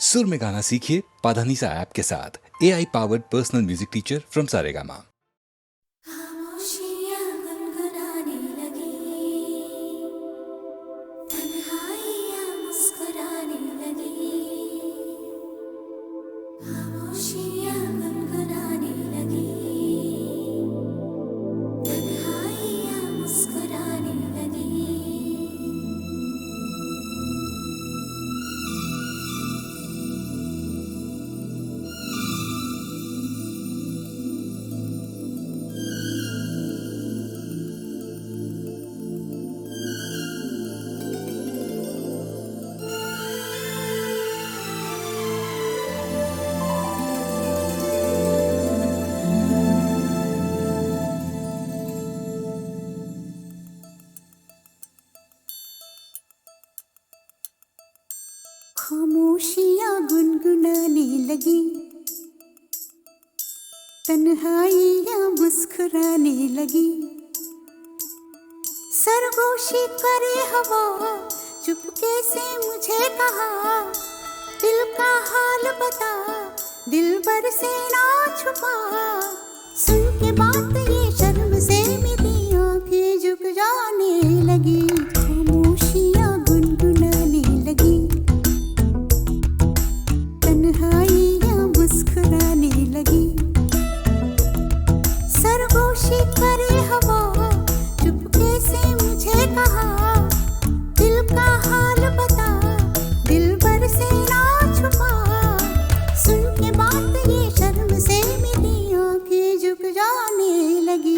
सुर में गाना सीखिए पाधानीसा ऐप के साथ। AI powered personal music teacher from Saregama. खामोशियाँ गुनगुनाने लगी, तन्हाइयाँ मुस्कुराने लगी। खामोशियाँ गुनगुनाने लगी, तन्हाइयाँ मुस्कुराने लगी। खामोशियाँ गुनगुनाने लगी, तन्हाइयाँ मुस्कुराने लगी। सरगोशी करे हवा, चुपके से मुझे कहा, दिल का हाल बता, दिलबर से ना छुपा। सुन के बात ये शर्म से मेरी आंखें झुक जाने लगी। खामोशियाँ गुनगुनाने लगी, तन्हाइयाँ मुस्कुराने लगी। सरगोशी करे हवा, चुपके से मुझे कहा, दिल का हाल बता, दिलबर से ना छुपा। सुन के बात ये शर्म से मेरी आंखें झुक जाने लगी।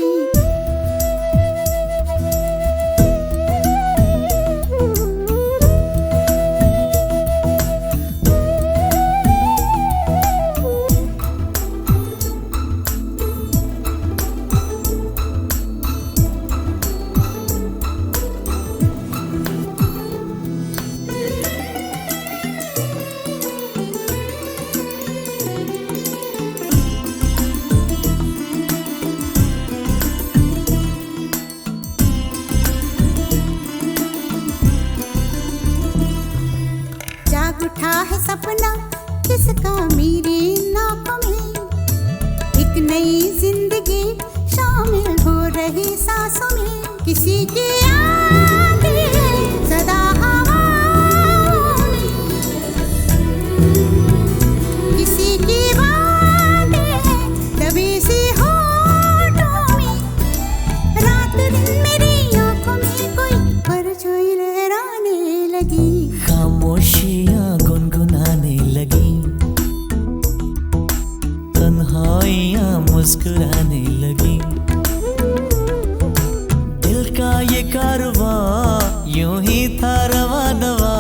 जाग उठा है सपना किसका मेरी नाकों में, एक नई जिंदगी शामिल हो रही सांसों में। किसी की आगे सदा हवाओं में, किसी की बातें दबी सी होठों में। रात दिन मेरी आंखों में कोई परछाई लहराने लगी। खामोशियाँ गुनगुनाने लगी, तन्हाइयाँ मुस्कुराने लगी। दिल का ये कारवां यूं ही था रवा दवा,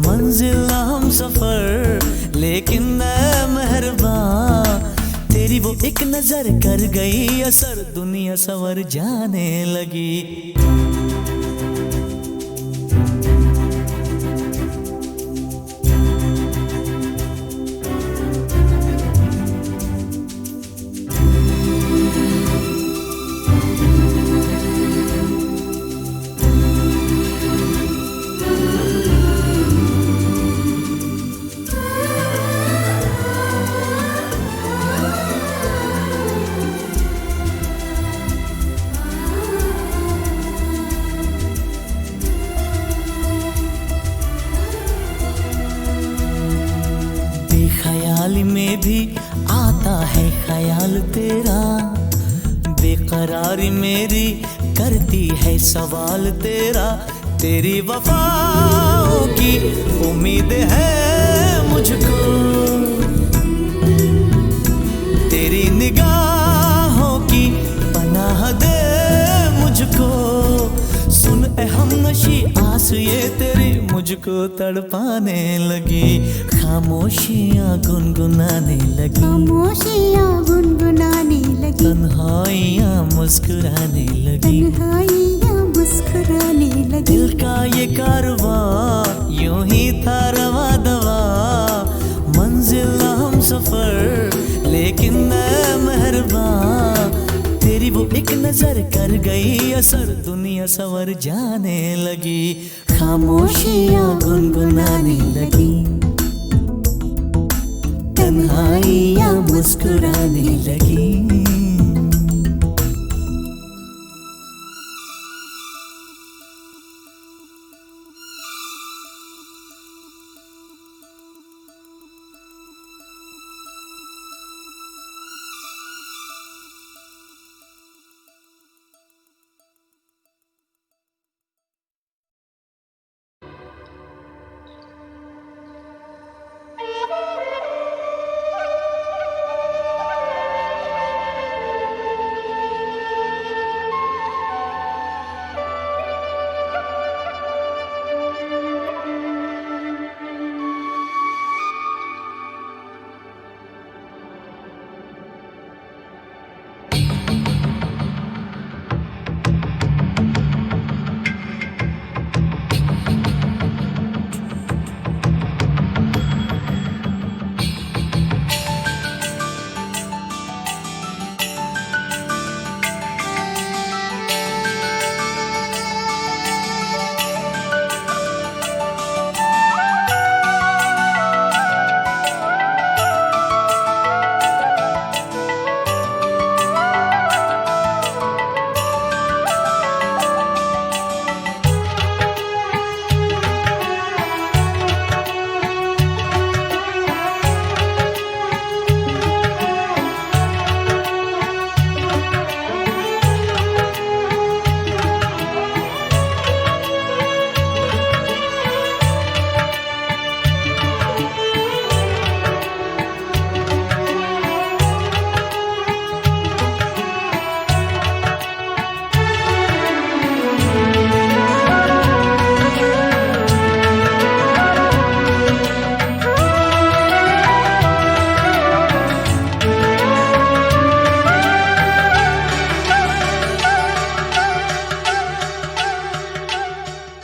मंजिल हम सफर लेकिन मैं मेहरबान। तेरी वो एक नजर कर गई असर, दुनिया संवर जाने लगी। ख्याल में भी आता है ख्याल तेरा, बेकरारी मेरी करती है सवाल तेरा। तेरी वफाओं की उम्मीद है मुझको, तेरी निगाहों की पनाह दे मुझको। सुन ए हमनशी आस ये तेरी मुझको तड़पाने लगी। खामोशियाँ गुनगुनाने लगी, खामोशियाँ गुनगुनाने लगी, तन्हाइयाँ मुस्कुराने लगी। तन्हाइयाँ मुस्कुराने लगी। दिल का ये कारवां यूं ही था रवा दवा, मंजिल हम सफर लेकिन मैं मेहरबान। तेरी वो एक नजर कर गई असर, दुनिया संवर जाने लगी। खामोशियाँ गुनगुनाने लगी, आई या मुस्कुराने लगी।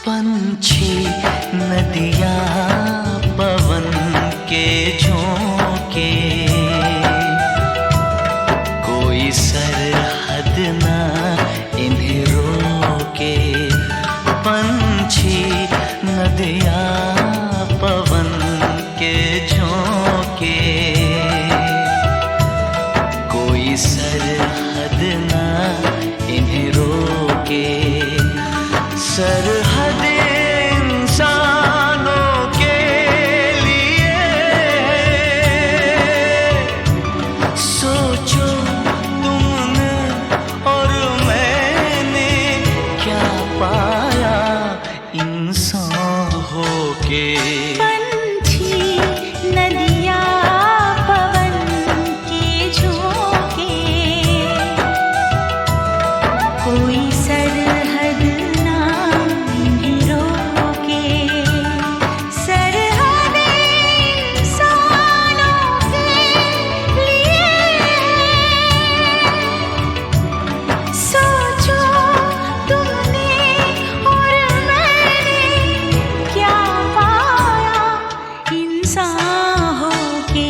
पंछी नदियाँ पवन के झोंके, कोई सरहद ना इन्हें रोके। पंछी नदियाँ पवन के झोंके, कोई सरहद ना इन्हें रोके। सरहद इंसानों के लिए, सोचो तुमने और मैंने क्या पाया इंसान होके। पंछी नदियाँ पवन के झोंके, कोई सरहद ना इन्हें रोके। सरहद इंसानों के लिए, सोचो तुमने और मैंने क्या पाया इंसान होके।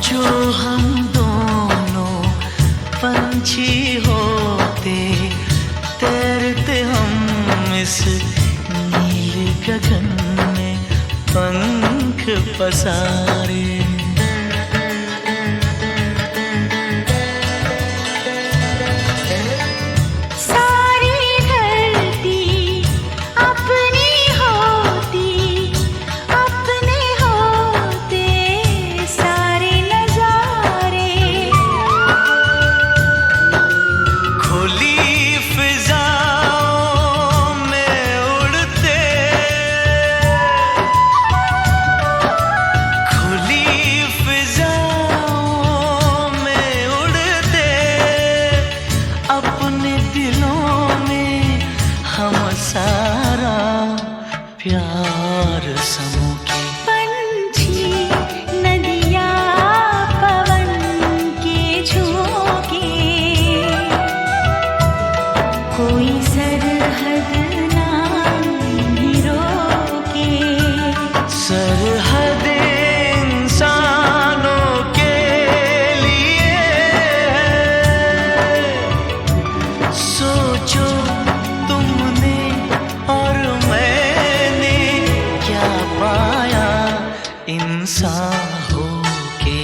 जो हम दोनों पंछी होते, तैरते हम इस नीले गगन में पंख पसारे। सारी धरती अपनी होती, अपने होते सारे नजारे। खुली फिजाओं अपने दिलों में हम सारा प्यार समूह के। पंछी नदिया पवन के झोंके, कोई सरहद ना रोके। सरहद इंसानों के लिए है। सोचो तुमने और मैंने क्या पाया इंसान होके।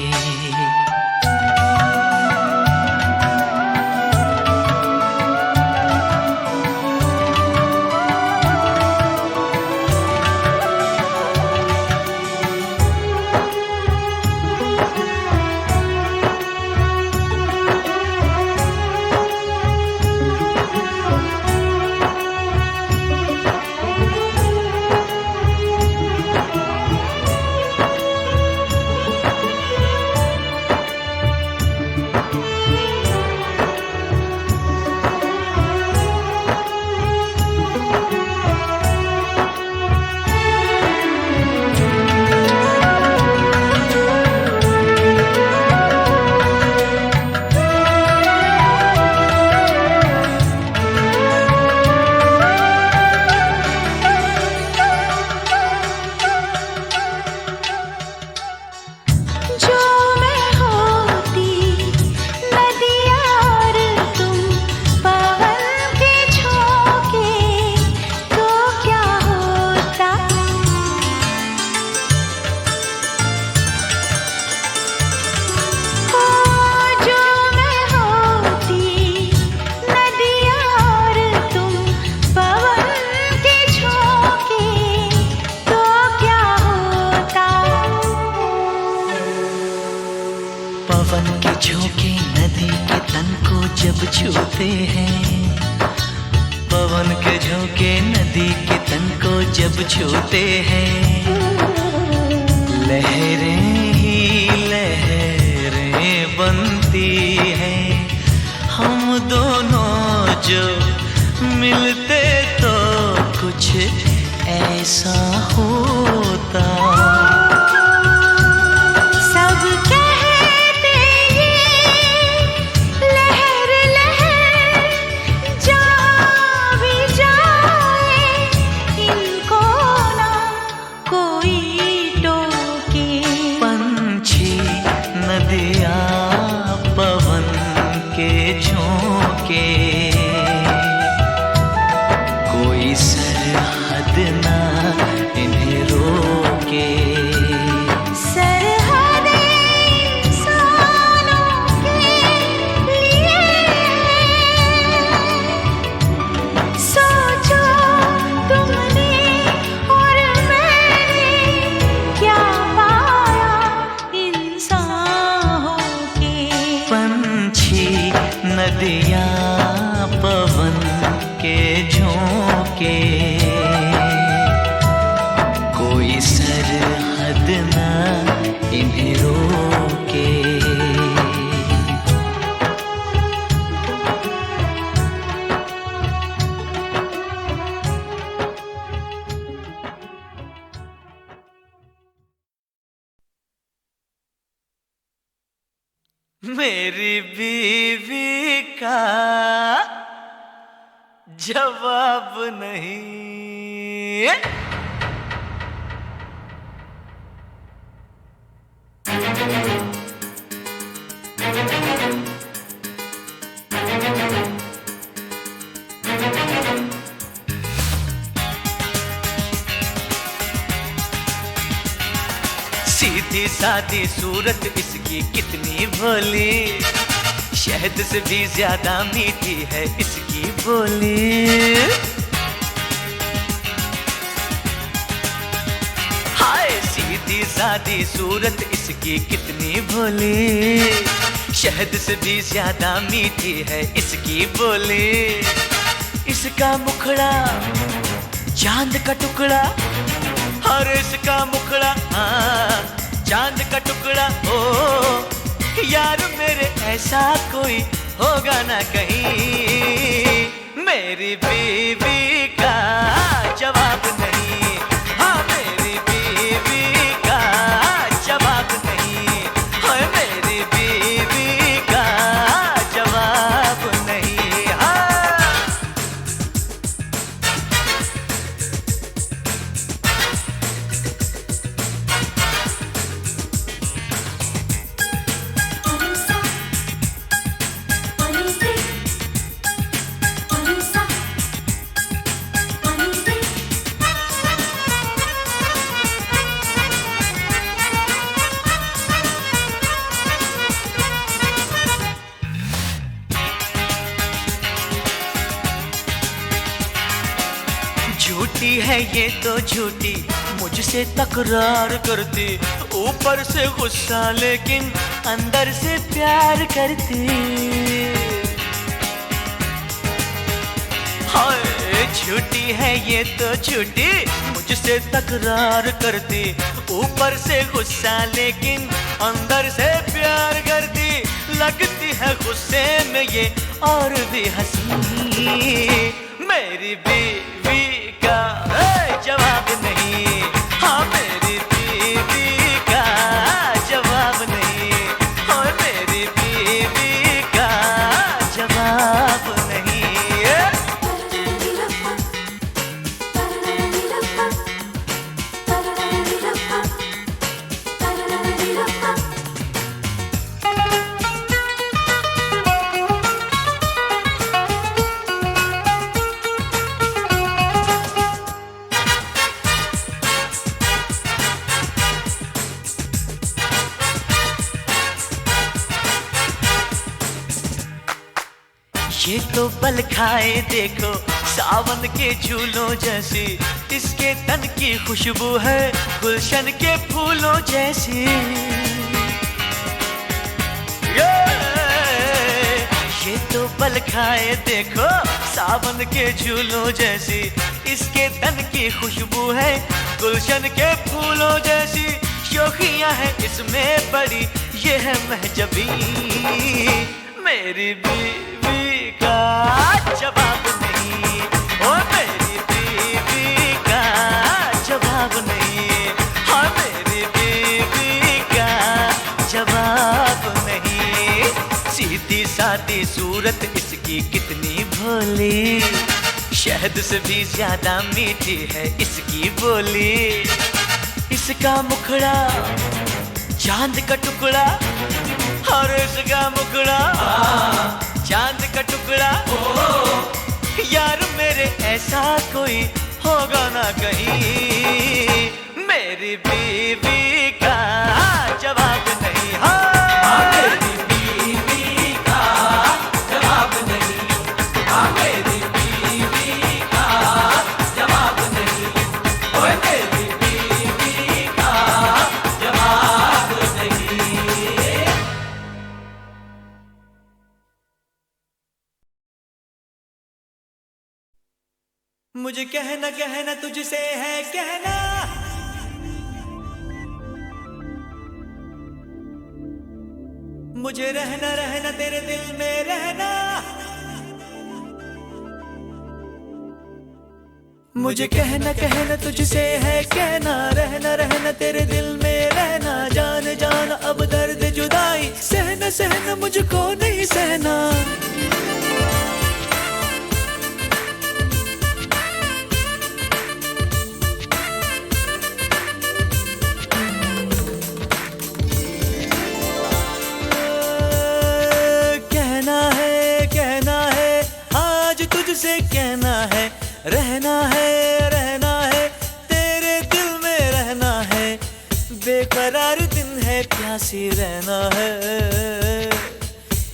जो मैं होती नदिया और तुम पवन के झोंके, तो क्या होता। ओ जो मैं होती नदिया और तुम पवन के झोंके, तो क्या होता। पवन के झोंके नदी के तन को जब छूते हैं, पवन के झोंके नदी के तन को जब छूते हैं, लहरें ही लहरें बनती हैं। हम दोनों जो मिलते तो कुछ ऐसा होता। सब कहते ये लहर लहर जा भी जाए, इनको ना कोई टोके। पंछी नदिया पवन के झोंके, कोई सरहद ना इन्हें रोके। सरहद इंसानों के लिए है। सोचो तुमने और मैंने क्या पाया इंसान होके। पंछी नदिया पवन के झोंके, कोई सरहद ना इन्हें रोके। मेरी बीवी का जवाब नहीं। सीधी सादी सूरत इसकी कितनी भोली, शहद से भी ज्यादा मीठी है इसकी बोली। हाय सीधी सादी सूरत इसकी कितनी भोली, शहद से भी ज्यादा मीठी है इसकी बोली। इसका मुखड़ा चांद का टुकड़ा, और इसका मुखड़ा हाँ चांद का टुकड़ा। ओ यार मेरे ऐसा कोई होगा ना कहीं। मेरी बीवी का जवाब नहीं, हाँ मेरी बीवी का जवाब नहीं, हाँ मेरी बीवी का जवाब नहीं, हाँ। झूठी है ये तो झूठी, मुझसे तकरार करती, ऊपर से गुस्सा लेकिन अंदर से प्यार करती। हाय झूठी है ये तो झूठी, मुझसे तकरार करती, ऊपर से गुस्सा लेकिन अंदर से प्यार करती। लगती है गुस्से में ये और भी हंसी, मेरी बीवी का जवाब नहीं, हाँ मेरी बीवी का जवाब नहीं, हाँ मेरी बीवी का जवाब नहीं। ये तो बल खाए देखो सावन के झूलों जैसी, इसके तन की खुशबू है गुलशन के फूलों जैसी। ये तो बल खाए देखो सावन के झूलों जैसी, इसके तन की खुशबू है गुलशन के फूलों जैसी। शोखियां है इसमें बड़ी, ये है महजबी, मेरी बीवी का जवाब नहीं, ओ मेरी बीवी का जवाब नहीं, हाँ मेरी बीवी का जवाब नहीं। सीधी सादी सूरत इसकी कितनी भोली, शहद से भी ज्यादा मीठी है इसकी बोली। इसका मुखड़ा चांद का टुकड़ा, और इसका मुखड़ा चांद का टुकड़ा। यार मेरे ऐसा कोई होगा ना कहीं, मेरी बीवी का जवाब नहीं, हाँ मेरी बीवी का जवाब नहीं, हाँ मेरी बीवी का जवाब नहीं, ओए मेरी बीवी का जवाब नहीं। मुझे कहना कहना तुझसे है कहना, मुझे रहना रहना तेरे दिल में रहना। मुझे कहना कहना तुझसे है कहना, रहना रहना तेरे दिल में रहना। जान जान अब दर्द जुदाई, सहना सहना मुझको नहीं सहना। कहना है रहना है तेरे दिल में रहना है। बेकरार दिन है प्यासी रहना है,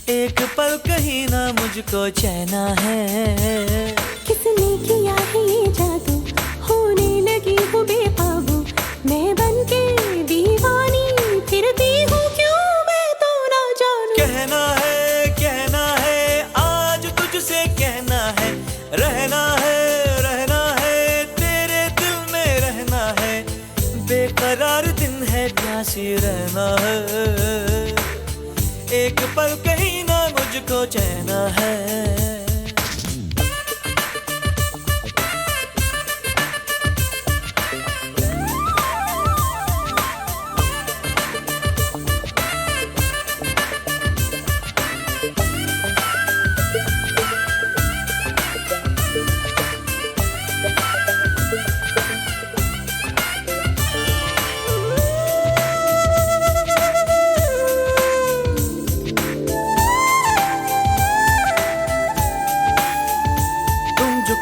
एक पल कहीं ना मुझको चैना है। किसने किया है ये जादू, होने लगी हूँ बेकाबू, मैं बनके दीवानी फिरती हूँ, क्यों मैं तो ना जानूं। कहना है आज तुझसे कहना है, रहना है तेरे दिल में रहना है। बेकरार दिन है प्यासी रहना है, एक पल कहीं ना मुझको चैना है।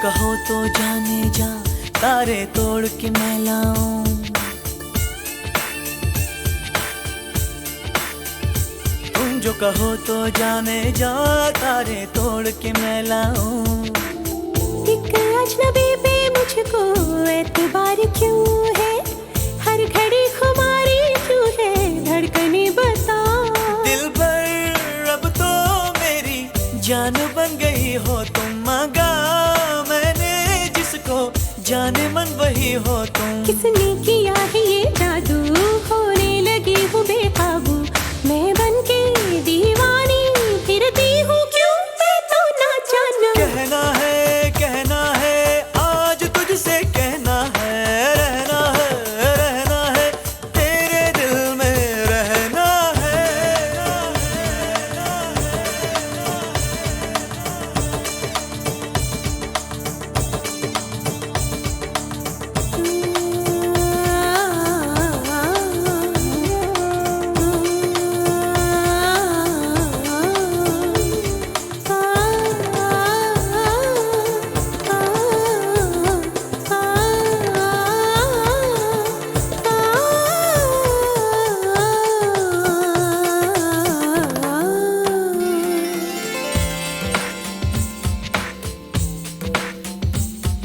कहो तो जाने जा, तारे तोड़ के मैं लाऊं। तुम जो कहो तो जाने जा, तारे तोड़ के मैं लाऊं। एक अजनबी पे मुझको एतबार क्यों है, हर घड़ी खुमारी क्यों है, धड़कने बता। दिल पर अब तो मेरी जान बन गई हो तुम, मांगा मैंने जिसको, जाने मन वही हो तुम। किसने किया है ये जादू, होने लगी हूँ बेकाबू, मैं बन के दीवानी फिरती हूँ, क्यों मैं तो ना जानू। कहना है आज तुझसे कहना है, रहना है तेरे दिल में रहना है।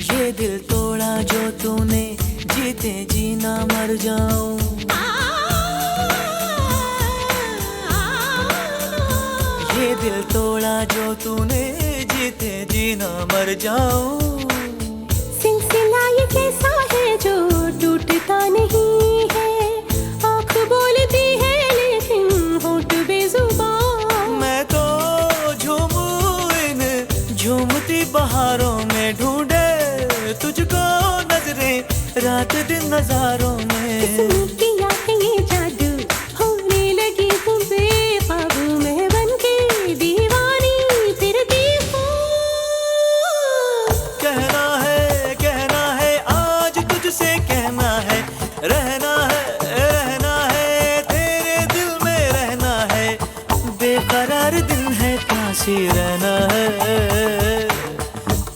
ये दिल तोड़ा जो तूने, जीते जीना मर जाऊं। ये दिल तोड़ा जो तूने, जीते जीना मर जाऊं। सिलसिला ये कैसा है जो टूटता नहीं है, आँख बोलती है लेकिन होठ बेजुबान। मैं तो झूमूं इन झूमती बहारों में, ढूंढे तुझको नजरें रात दिन नजारों में। किसने किया है ये जादू, होने लगी हूँ बेकाबू, मैं बन के दीवानी फिरती हूँ। कहना है आज तुझसे कहना है, रहना है तेरे दिल में रहना है। बेकरार दिन है प्यासी रहना है,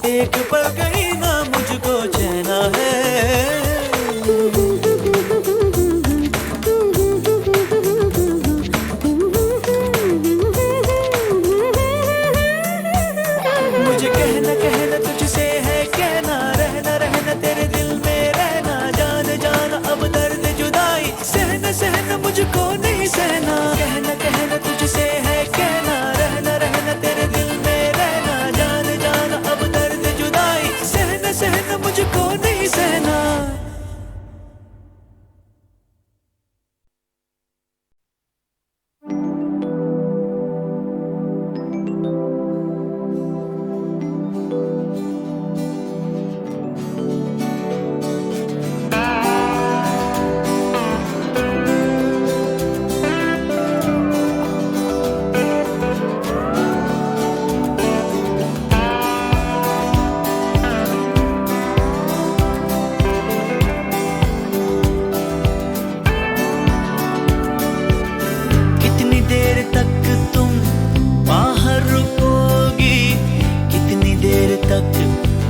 एक पल कहीं ना मुझको चैना है। मुझे कहना तुझसे है कहना, रहना तेरे दिल में रहना। जान अब दर्द जुदाई, सहना मुझको नहीं सहना। कहना तुझसे है कहना, रहना तेरे दिल में रहना। जान अब दर्द जुदाई, सहना मुझको नहीं सहना।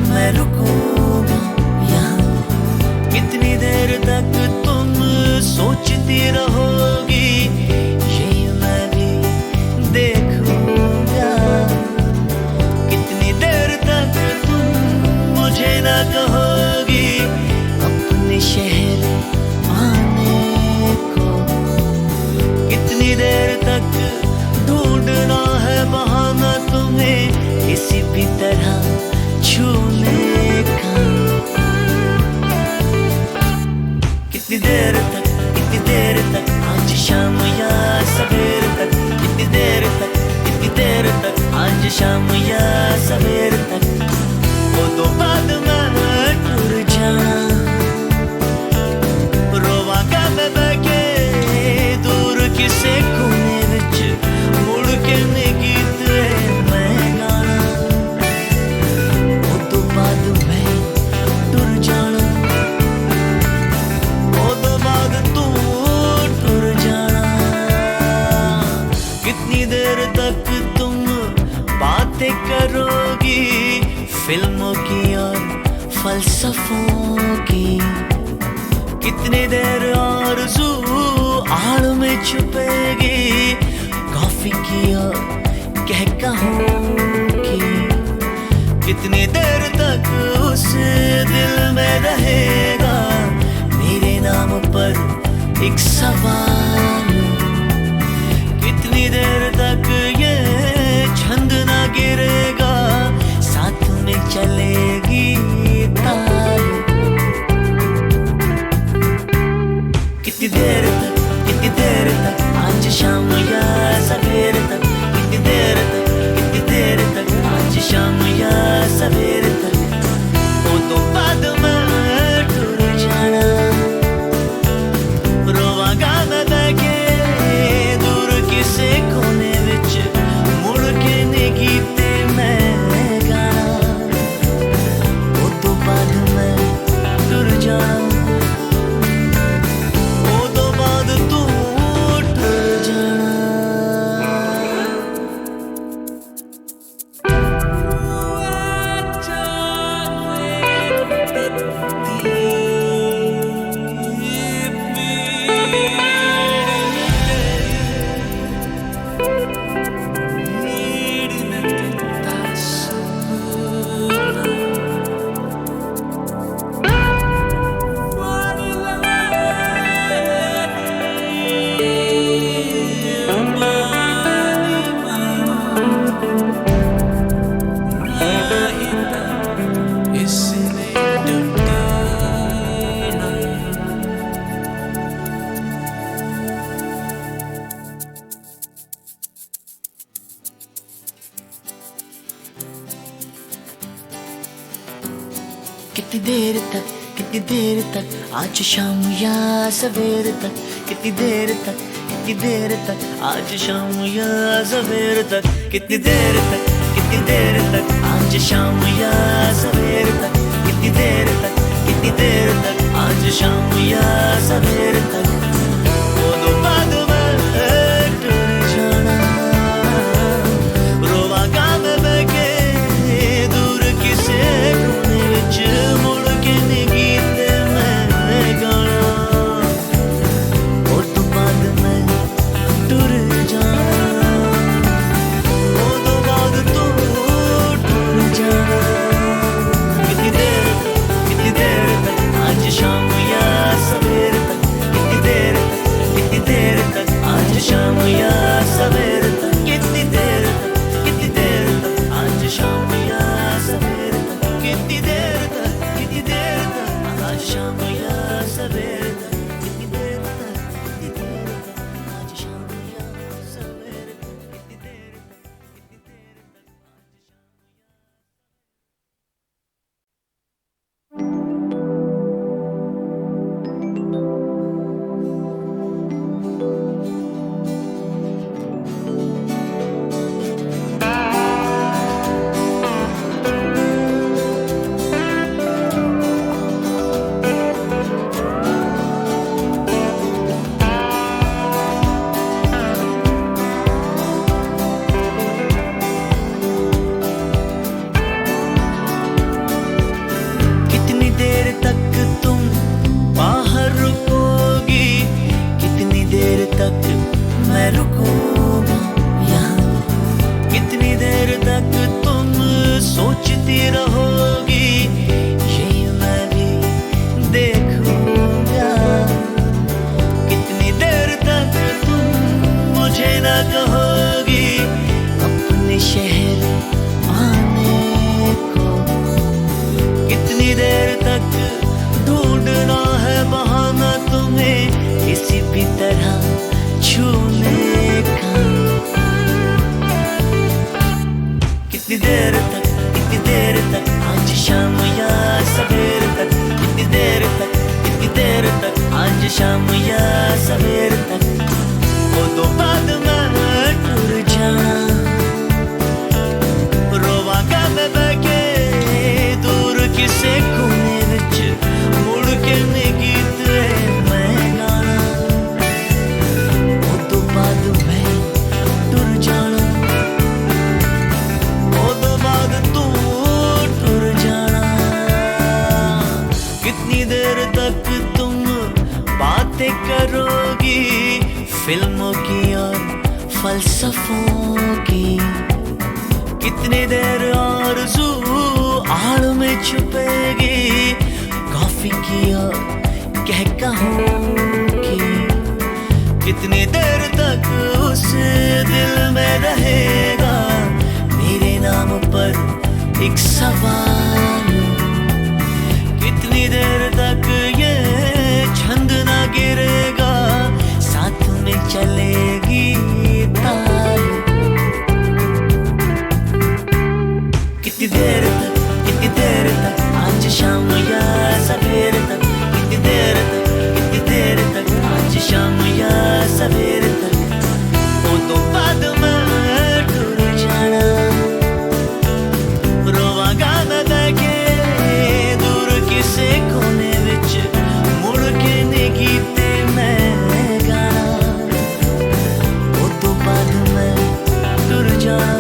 मैं रुकूंगा यहाँ, कितनी देर तक तुम सोचती रहोगी, ये मैं भी देखूंगा। कितनी देर तक तुम मुझे ना कहोगी अपने शहर आने को। कितनी देर तक ढूंढना है बहाना तुम्हें किसी भी तरह छूने का। कितनी देर तक आज शाम या सवेर तक, कितनी देर तक आज शाम या सवेर तक। वो तो बाद मैं टूर जाना, रोवांगा मैं बैठे दूर किसे कोने विच, मुड़ के ने गीत मैं गाना। वो तो बाद मैं टूर जाना, वो तो बाद तू टूर जाना। कितनी देर तक तुम बातें करोगी फिल्मों की फलसफों की कितनी देर आरज़ू आड़ में छुपेगी, कॉफी की और कहकहों की कितनी देर तक उस दिल में रहेगा मेरे नाम पर एक सवाल। कितनी देर तक ये छंद ना गिरेगा, साथ में चलेगी ताल। कितनी देर तक आज शाम या सवेरे तक, कितनी देर तक आज शाम या सवेरे तक। वो तो बाद में टूट जाना, रोवांगा मैं बैठे दूर किसे कोने विच, मुड़ के नहीं गीते मैं गाना। वो तो बाद में टूट जाना, कितनी देर तक आज शाम या सवेरे तक, कितनी देर तक आज शाम या सवेरे तक। कितनी देर तक आज शाम या सवेरे तक, कितनी देर तक आज शाम या सवेरे तक। वो तो बाद में टूट जाना, रोवांगा मैं बैठे दूर किसे कोने विच, मुड़ के नहीं गीते मैं गाना। वो तो बाद में टूट जाना, वो तो बाद तो टूट जाना। कितनी देर तक आज शाम या सवेरे तक, कितनी देर तक आज शाम या सवेरे तक। कितनी देर तक आज शाम या सवेरे तक, कितनी देर तक आज शाम या सवेरे तक, कितनी देर तक आज शाम या सवेरे तक, कितनी देर तक। मैं रुकूंगा यहाँ, कितनी देर तक तुम सोचती रहोगी, यही मैं भी देखूंगा। कितनी देर तक तुम मुझे ना कहोगी अपने शहर आने को। कितनी देर तक ढूंढना है बहाना तुम्हें किसी भी तरह छूने का। कितनी देर तक आज शाम या सवेरे तक, कितनी देर तक आज शाम या सवेरे तक। वो तो बाद में टूट जाना, रोवांगा मैं बैठे दूर किसे कोने विच, मुड़ के नहीं गीते फलसफों की। कितनी देर आरज़ू आड़ में छुपेगी, कॉफी की और कहकहों की। कितनी देर तक उस दिल में रहेगा मेरे नाम पर एक सवाल। कितनी देर तक ये छंद ना गिरेगा, साथ में चलेगी ताल। कितनी देर तक आज शाम या सवेरे तक। कितनी देर तक आज शाम या सवेरे तक। वो तो बाद में टूट जाना, रोवांगा मैं बैठे दूर किसे कोने विच, मुड़ के नहीं गीते मैं गाना। वो तो बाद में टूट जाना,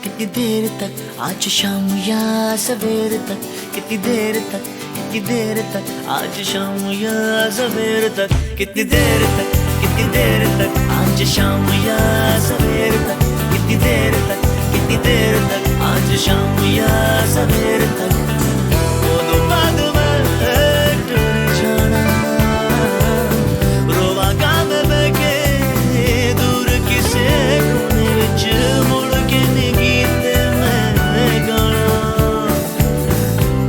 कितनी देर तक आज शाम या सवेरे तक। कितनी देर तक आज शाम या सवेरे तक। कितनी देर तक आज शाम या सवेरे तक। कितनी देर तक आज शाम या सवेरे तक। वो तो बाद में टूट जाना, रोवांगा मैं बैठे दूर किसे कोने विच, मुड़ के नहीं गीते मैं गाना।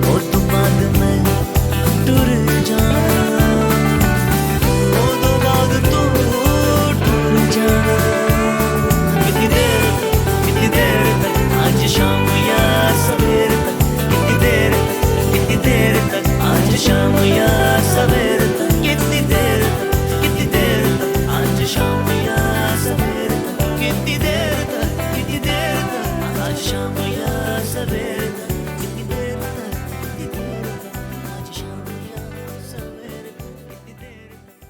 वो तो बाद में टूट जाना, वो तो बाद तू टूट जाना। कितनी देर तक आज शाम या सवेरे तक। कितनी देर तक आज शाम या सवेरे तक। कितनी देर तक आज शाम या सवेरे तक। कितनी देर तक आज शाम या सवेरे तक। कितनी देर तक आज शाम या सवेरे तक। कितनी देर तक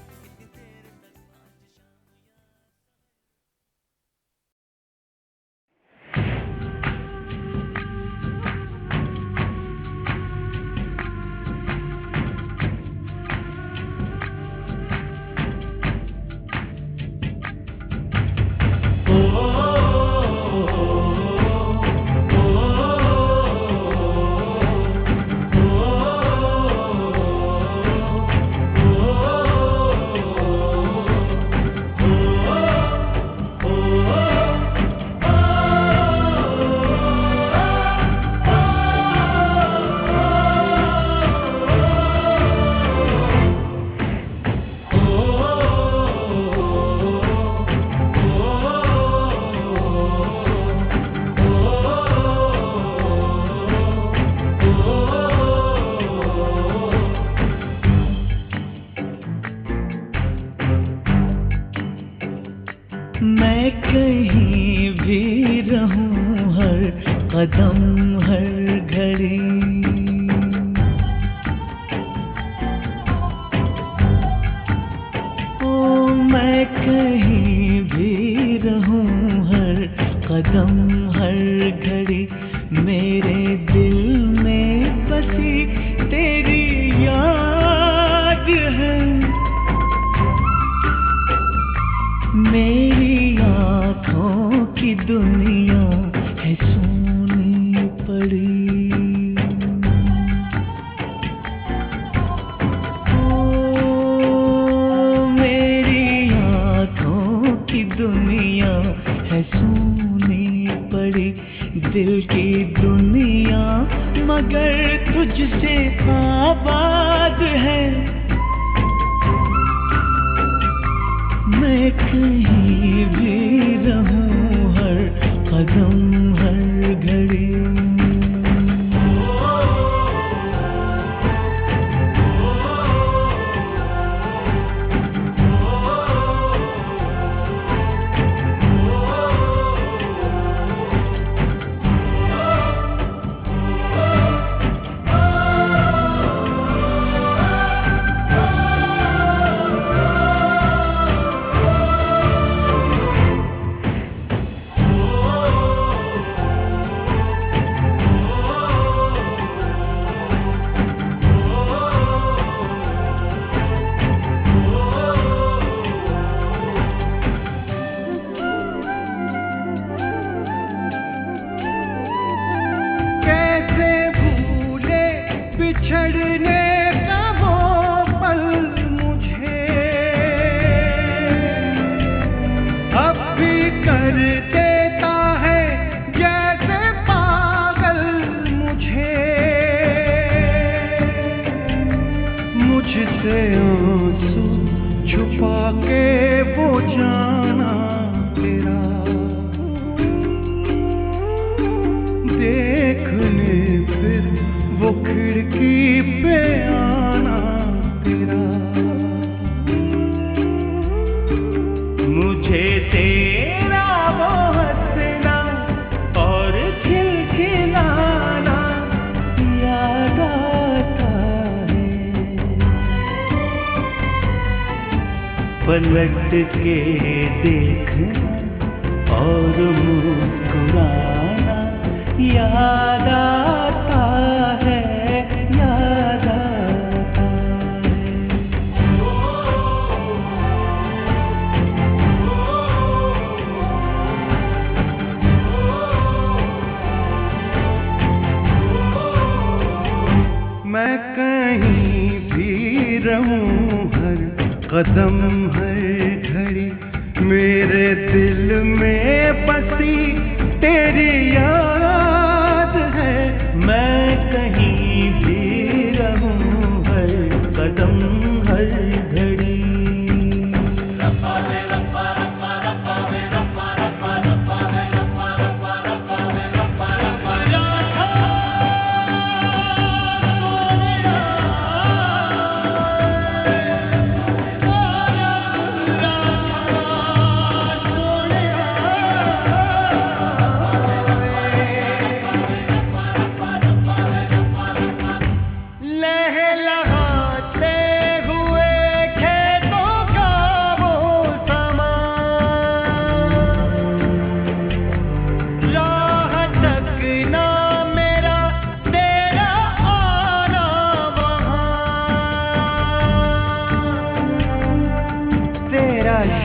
मैं कहीं भी रहूं, हर कदम हर घड़ी ओ मैं कहीं भी रहूं, हर कदम हर घड़ी मेरे दिल में बसी तेरी याद है। मेरी आँखों की दुनिया है सोनी पड़ी। आबाद है। मैं कहीं भी रहूं हर कदम हर घड़ी। बिछड़ने का वो पल मुझे अब भी कर देता है जैसे पागल मुझे। मुझसे आंसू छुपा के वो जाना तेरा देखने फिर वो खिड़की पे आना तेरा। मुझे तेरा वो हंसना और खिलखिलाना याद आता है। पलट के देखना और मुस्कुराना याद आता है, याद आता है। मैं कहीं भी रहूं हर कदम हर घड़ी मेरे दिल में बसी तेरी याद है। मैं कहीं भी रहूं हर कदम हर घड़ी।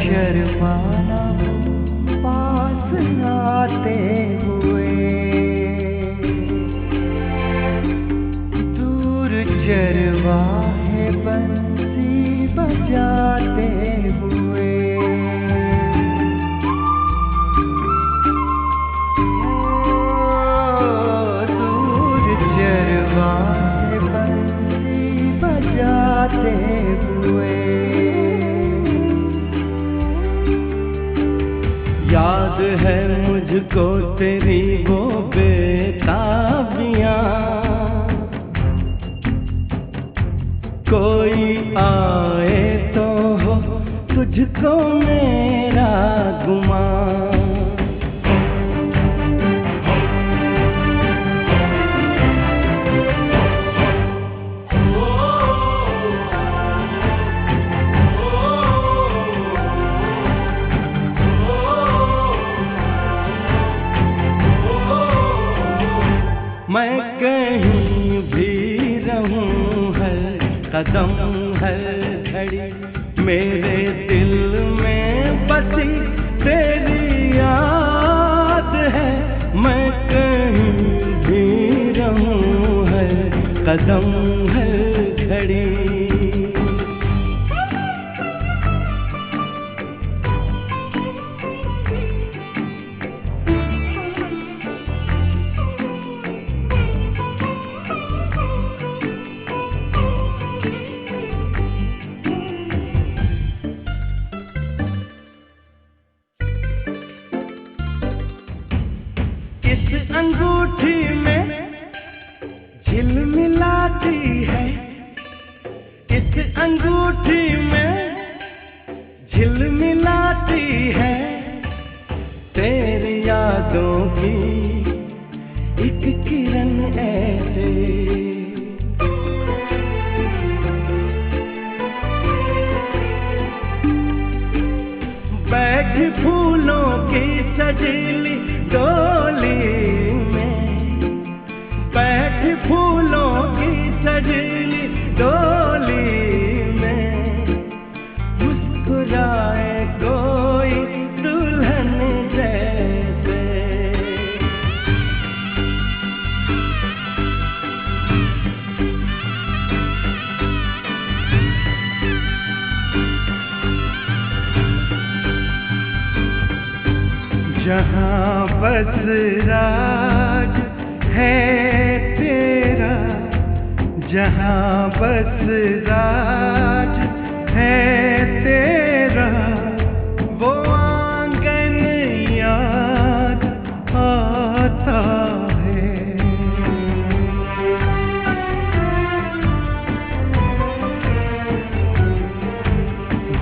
शर्माना पास आते हुए दूर चरवाहे बंसी बजाते हुए। दूर चरवाहे बंसी बजाते हुए। याद है मुझको तेरी वो बेताबियां, कोई आए तो हो तुझको मेरा गुमान। मैं कहीं भी रहूं हर कदम हर घड़ी मेरे दिल में बसी तेरी याद है। मैं कहीं भी रहूं हर कदम हर घड़ी। अंगूठी में झिलमिलाती है, इस अंगूठी में झिलमिलाती है तेरी यादों की एक किरण ऐसे। बैठी फूलों की सजीली डोली में, बैठी फूलों की सजीली डोली में, मुस्कुराए कोई दुल्हन जैसे। जहाँ बस राज है तेरा, जहाँ बस राज है तेरा, वो आंगन याद आता है।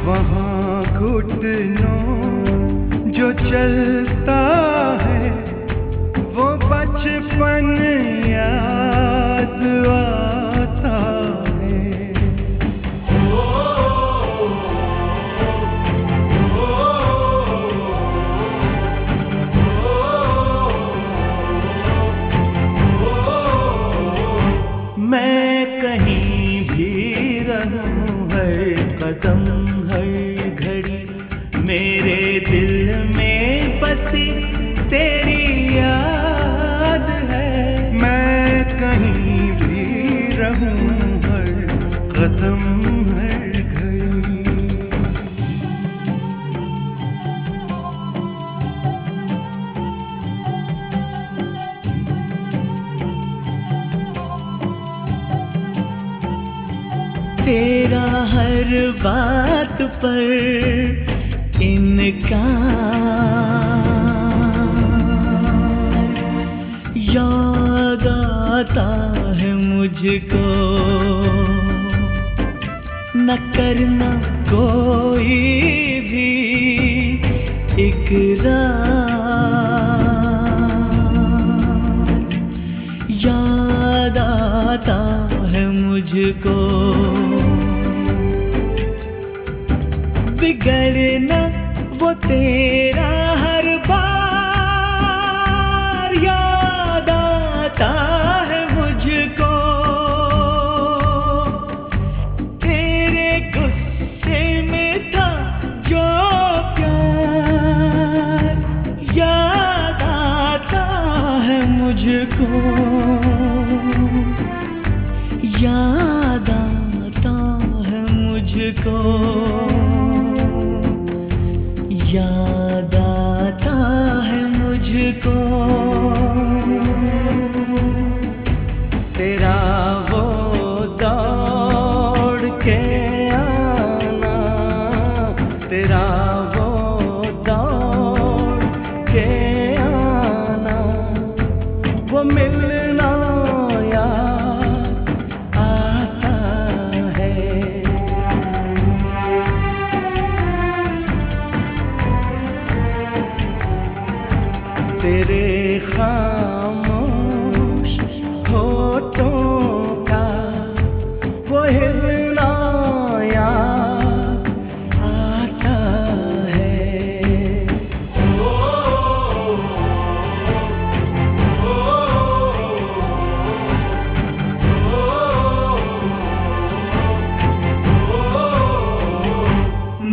वहाँ घुटनों जो चलता है वो बचपन याद आता है। मैं कहीं भी रहूं हर कदम हर घड़ी मेरे दिल में बसी तेरी याद है। मैं कहीं भी रहूं हर कदम हर घड़ी। तेरा हर बात पर इनकार, याद आता है मुझको, न करना कोई भी इकरार, याद आता है मुझको, बिगड़ना वो तेरा हर बार, याद आता है मुझको, तेरे गुस्से में था जो प्यार, याद आता है मुझको, याद आता है मुझको, याद आता है मुझको। तेरा वो दौड़ के आना, तेरा वो दौड़ के आना, वो मिलना याद आता है। तेरे खामोश होठों का वो हिलना याद आता है।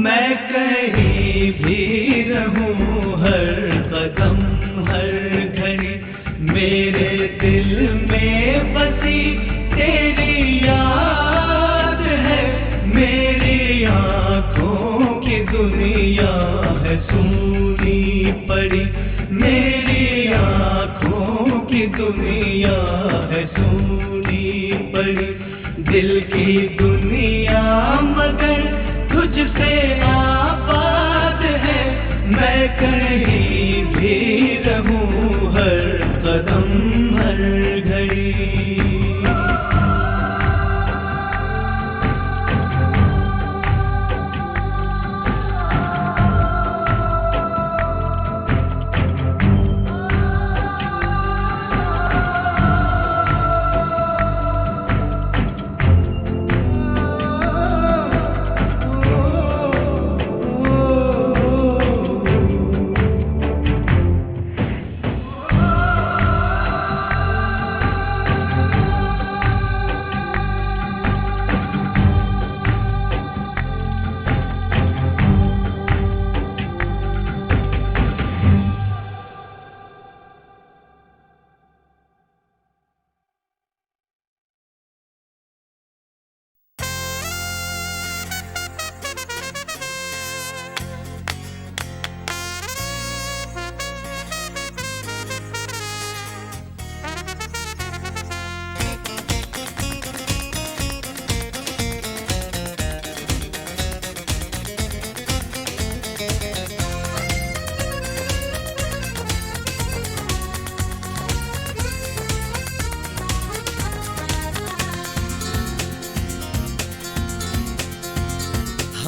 मैं कहीं भी रहूं हर कदम हर घड़ी मेरे दिल में बसी तेरी याद है। मेरी आँखों की दुनिया है सूनी पड़ी, मेरी आँखों की दुनिया है सूनी पड़ी, दिल की दुनिया मगर तुझसे आबाद है। मैं कहीं भी रहूं हर कदम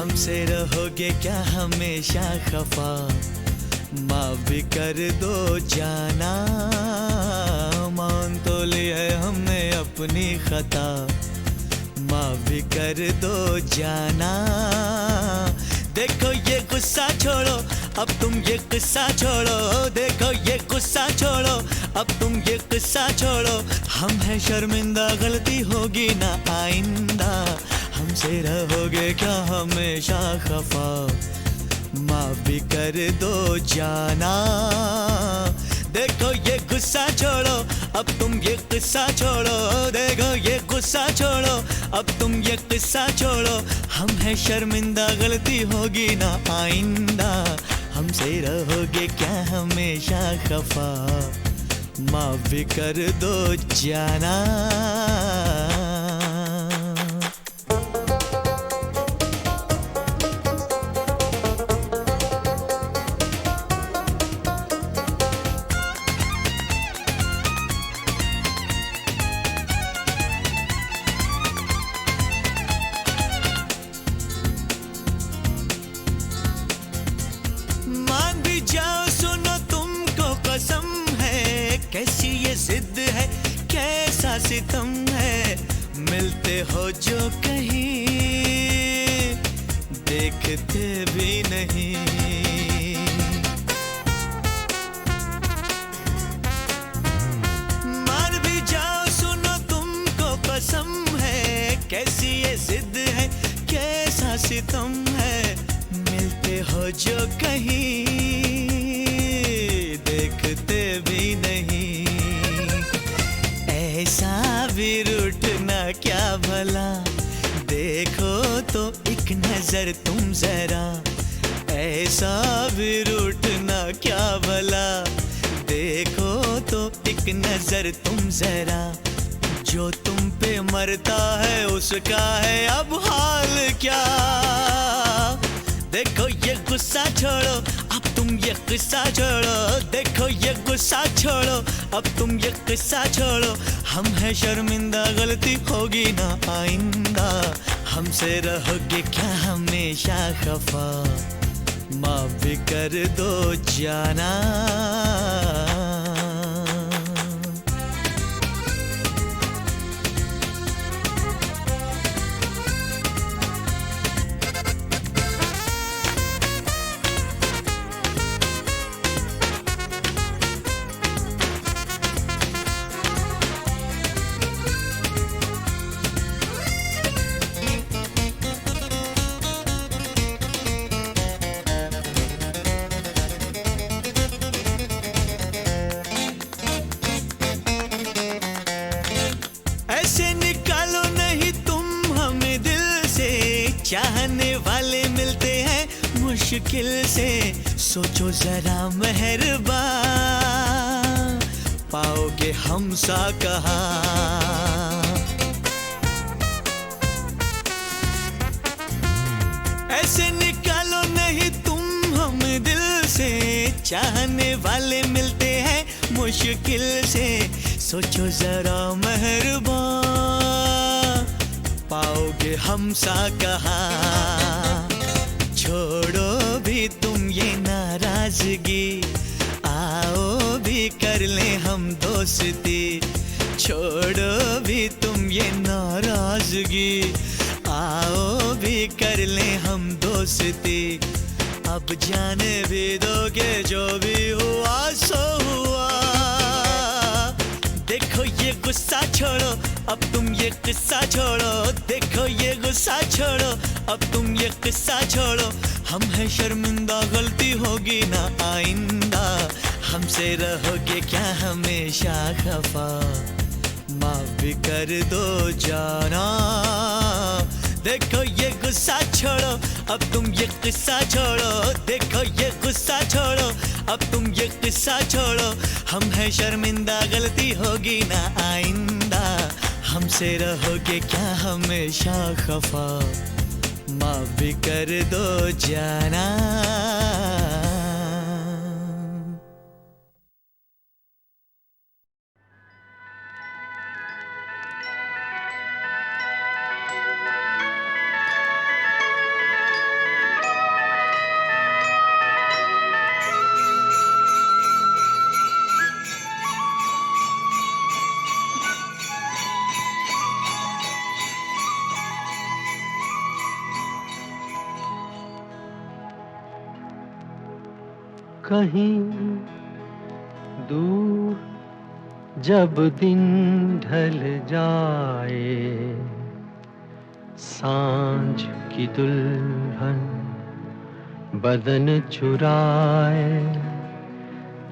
हमसे रहोगे क्या हमेशा खफा, माफ भी कर दो जाना, मान तो ली है हमने अपनी खता, माफ भी कर दो जाना। देखो ये गुस्सा छोड़ो, अब तुम ये गुस्सा छोड़ो, देखो ये गुस्सा छोड़ो, अब तुम ये गुस्सा छोड़ो। हम हैं शर्मिंदा, गलती होगी ना आइंदा, हमसे रहोगे क्या हमेशा खफा, माफ भी कर दो जाना। देखो ये गुस्सा छोड़ो, अब तुम ये गुस्सा छोड़ो, देखो ये गुस्सा छोड़ो, अब तुम ये गुस्सा छोड़ो। हम हैं शर्मिंदा, गलती होगी ना आइंदा, हमसे रहोगे क्या हमेशा खफा, माफ भी कर दो जाना। मान भी जाओ, सुनो तुमको कसम है, कैसी ये जिद है, कैसा सितम है। मिलते हो जो कहीं, देखते भी नहीं। मान भी जाओ, सुनो तुमको कसम है, कैसी ये जिद है, कैसा सितम है। मिलते हो जो कहीं, देखते भी नहीं। ऐसा भी रूठना क्या भला, देखो तो एक नजर तुम जरा। ऐसा भी रूठना क्या भला, देखो तो एक नजर तुम जरा। जो तुम पे मरता है उसका है अब हाल क्या। देखो ये गुस्सा छोड़ो, अब तुम ये गुस्सा छोड़ो, देखो ये गुस्सा छोड़ो, अब तुम ये गुस्सा छोड़ो। हम हैं शर्मिंदा, गलती होगी ना आइंदा, हमसे रहोगे क्या हमेशा खफा, माफ भी कर दो जाना। ऐसे निकालो नहीं तुम हमें दिल से, चाहने वाले मिलते हैं मुश्किल से। सोचो जरा मेहरबा, पाओगे हम सा कहा। ऐसे निकालो नहीं तुम हमें दिल से, चाहने वाले मिलते हैं मुश्किल से। सोचो जरा मेहरबा, पाओगे हम सा कहा। छोड़ो भी तुम ये नाराजगी, आओ भी कर ले हम दोस्ती। छोड़ो भी तुम ये नाराजगी, आओ भी कर ले हम दोस्ती। अब जाने भी दोगे जो भी हुआ सो हुआ। देखो ये गुस्सा छोड़ो, अब तुम ये गुस्सा छोड़ो, देखो ये गुस्सा छोड़ो, अब तुम ये गुस्सा छोड़ो। हम हैं शर्मिंदा, गलती होगी ना आइंदा, हमसे रहोगे क्या हमेशा खफा, माफ भी कर दो जाना। देखो ये गुस्सा छोड़ो, अब तुम ये गुस्सा छोड़ो, देखो ये गुस्सा छोड़ो, अब तुम ये गुस्सा छोड़ो। हम हैं शर्मिंदा, गलती होगी ना आइंदा, हमसे रहोगे क्या हमेशा खफा, माफ भी कर दो जाना। कहीं दूर जब दिन ढल जाए, सांझ की दुल्हन बदन चुराए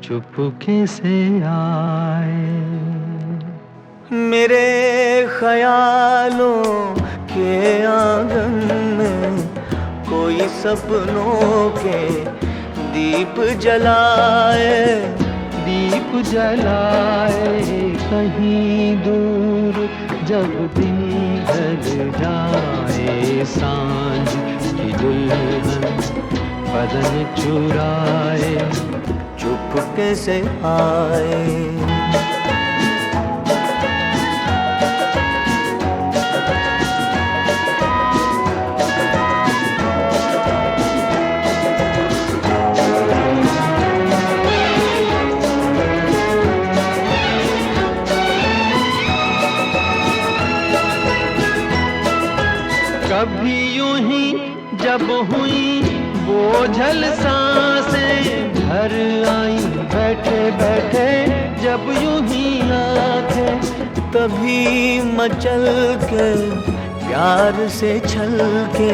चुपके से आए। मेरे ख्यालों के आंगन में कोई सपनों के दीप जलाए, दीप जलाए कहीं दूर जब दिन ढल जाए, सांझ की दुल्हन बदन चुराए चुपके से आए। कभी यूं ही जब हुई बोझल सांसें घर आई, बैठे बैठे जब यूं ही आंखें, तभी मचल के प्यार से छल के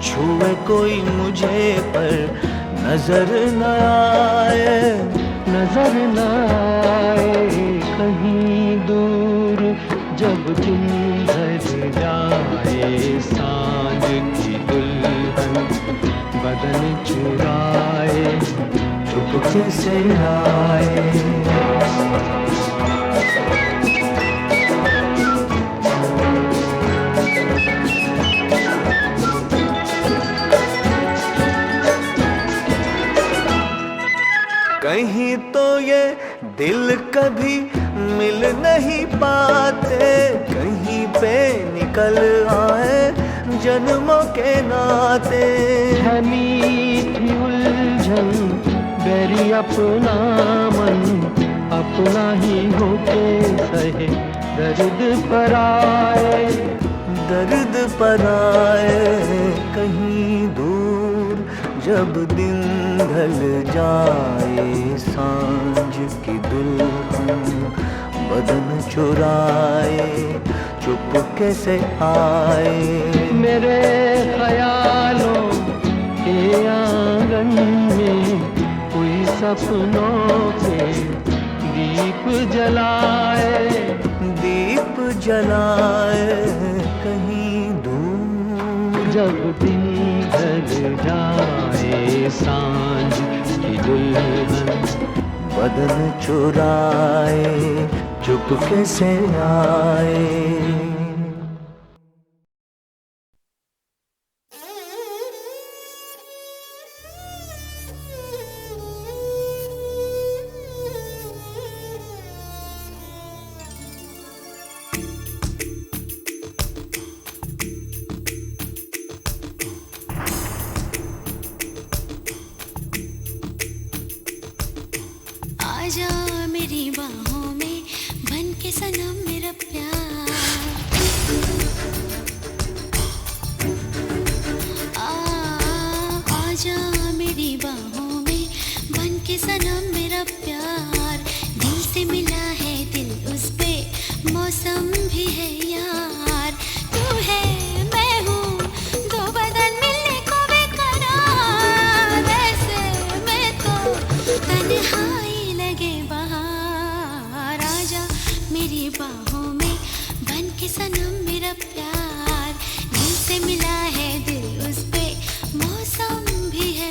छुए कोई मुझे पर नजर न आए, नजर न आए कहीं दूर जब दिन ढल जाए, सांझ की दुल्हन बदन चुराए चुपके से आए। कहीं तो ये दिल कभी मिल नहीं पाते, कहीं पे निकल आए जन्मों के नाते। है मीठी उलझन बेरी अपना मन, अपना ही होके सहे दर्द पर आए, दर्द पर आए कहीं दूर जब दिन ढल जाए, सांझ की दुल्हन बदन चुराए चुपके से आए। मेरे ख्यालों के आंगन में कोई सपनों के दीप जलाए, दीप जलाए कहीं दूर जब दिन ढल जाए, सांझ की दुल्हन बदन चुराए चुपके से आए। आजा मेरी बाहों में बन के सनम मेरा प्यार, आजा मेरी बाहों में बन के सनम मेरा प्यार। दिल से मिला है दिल उस पे मौसम भी है यार, तू है मैं हूँ दो बदन मिलने को बेकरार, वैसे मैं तो तन्हाई मेरी बाहों में बन के सनम मेरा प्यार। दिल से मिला है दिल उस पे मौसम भी है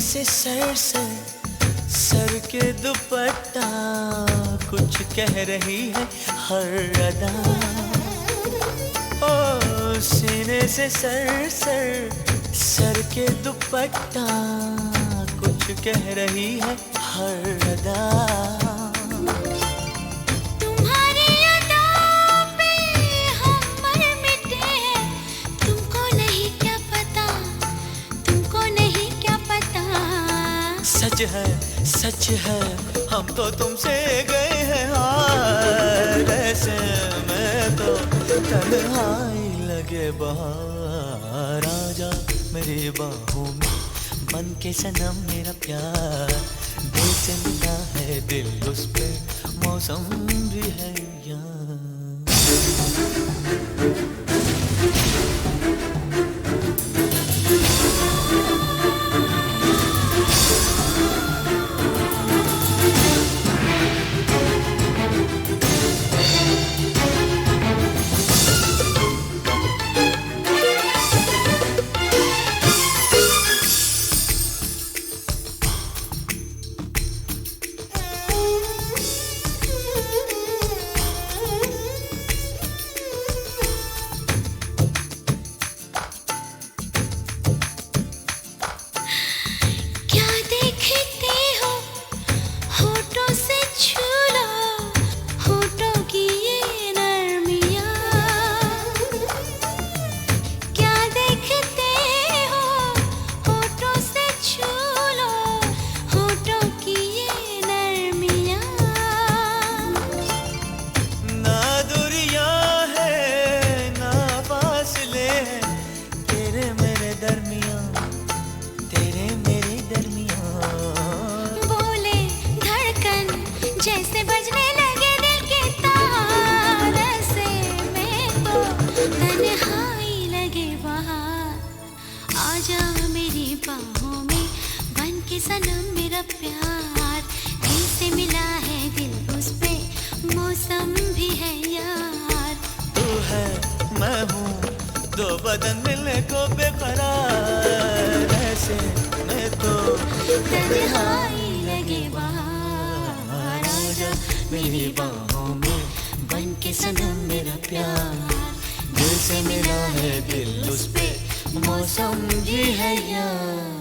से सर के दुपट्टा कुछ कह रही है हर अदा। ओ सीने से सर के दुपट्टा कुछ कह रही है हर अदा। तुम्हारी अदाओं पे हम मर मिटे हैं, तुमको नहीं क्या पता, तुमको नहीं क्या पता। सच है हम तो तुमसे गए हैं हार, ऐसे में तो तन्हाई लगे बाहर। आजा मेरी बाहों में बन के सनम मेरा प्यार, दिल से मिला है दिल उस पे मौसम भी है यार। क्या देखते हो होठों से छू लो, होठों की ये नरमियाँ। क्या देखते हो होठों से छू लो, होठों की ये नरमियाँ। ना दूरियां है ना फासले हैं, तेरे मेरे दरमियां, तेरे मेरे दरमियां। बोले धड़कन जैसे बजने लगे दिल के तार, ऐसे में तो तन्हाई लगे बाहर। आजा मेरी बाहों में बन के सनम मेरा प्यार, दिल से मिला है दिल उस पे मौसम भी है यार। तू है मैं हूँ दो बदन मिलने को बेकरार, ऐसे में तो तन्हाई लगे बाहर। आजा मेरी बाहों में बन के सनम मेरा प्यार, दिल से मिला है दिल उस पे मौसम भी है यार।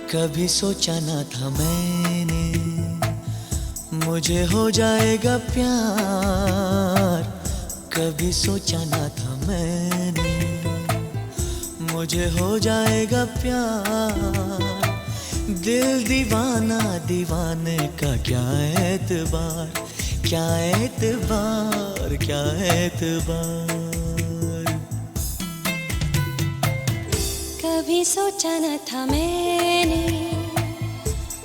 कभी सोचा ना था मैंने मुझे हो जाएगा प्यार, कभी सोचा ना था मैंने मुझे हो जाएगा प्यार। दिल दीवाना दीवाने का क्या एतबार, क्या एतबार, क्या एतबार। कभी सोचा न था मैंने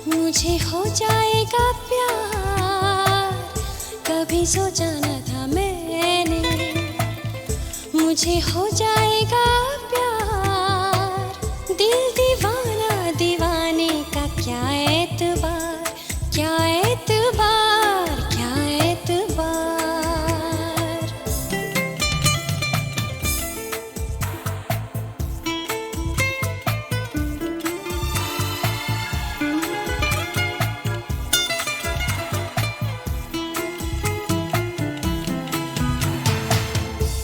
मुझे हो जाएगा प्यार, कभी सोचा न था मैंने मुझे हो जाएगा प्यार। दिल दीवाना दीवाने का क्या एतबार, क्या एतबार, क्या एतबार।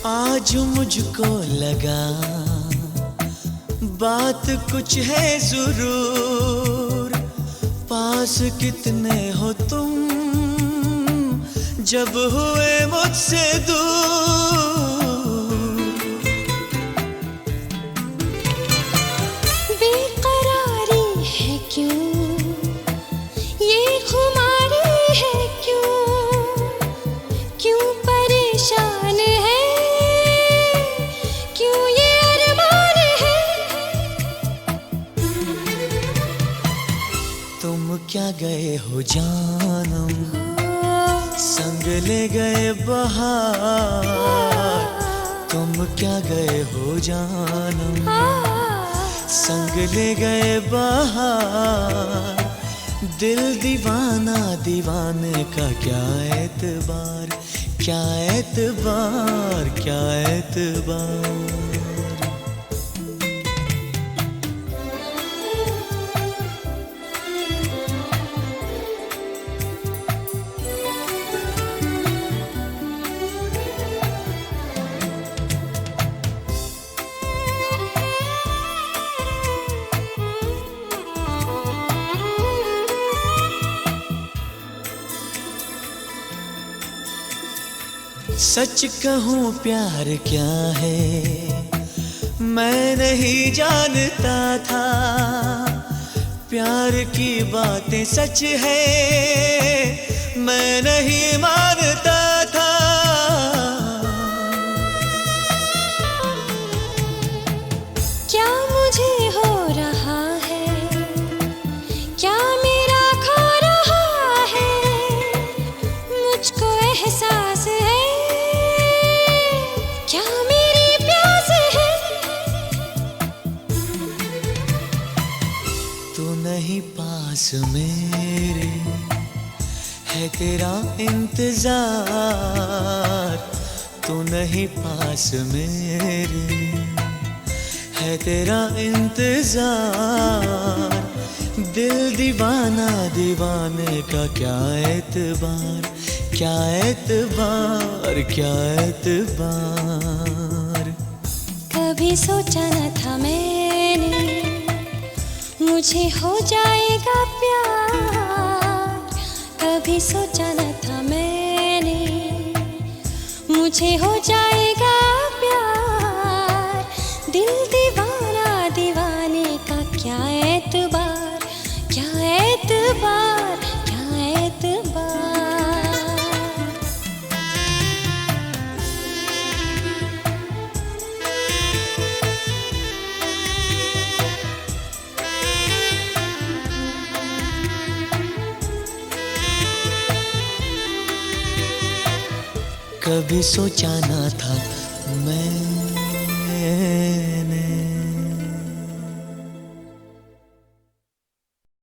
आज मुझको लगा बात कुछ है जरूर, पास कितने हो तुम जब हुए मुझसे दूर। बेकरारी है क्यों, ये खुमारी है क्यों, क्यों परेशान है, क्यों ये अरमान है। क्या गए हो जानम, संग ले गए बहार। तुम क्या गए हो जानम, संग ले गए बहार। दिल दीवाना दीवाने का क्या एतबार, क्या एतबार, क्या एतबार। सच कहूँ प्यार क्या है मैं नहीं जानता था, प्यार की बातें सच है मैं नहीं मानता था। क्या मुझे हो रहा है, क्या मेरा खो रहा है, मुझको एहसास है नहीं पास मेरे है तेरा इंतजार। तू नहीं पास मेरे है तेरा इंतजार। दिल दीवाना दीवाने का क्या एतबार, क्या एतबार, क्या एतबार। कभी सोचा न था मैंने मुझे हो जाएगा प्यार, कभी सोचा न था मैंने मुझे हो जाएगा प्यार। दिल दीवाना दीवाने का क्या एतबार, क्या एतबार, क्या एतबार। कभी सोचा ना था मैं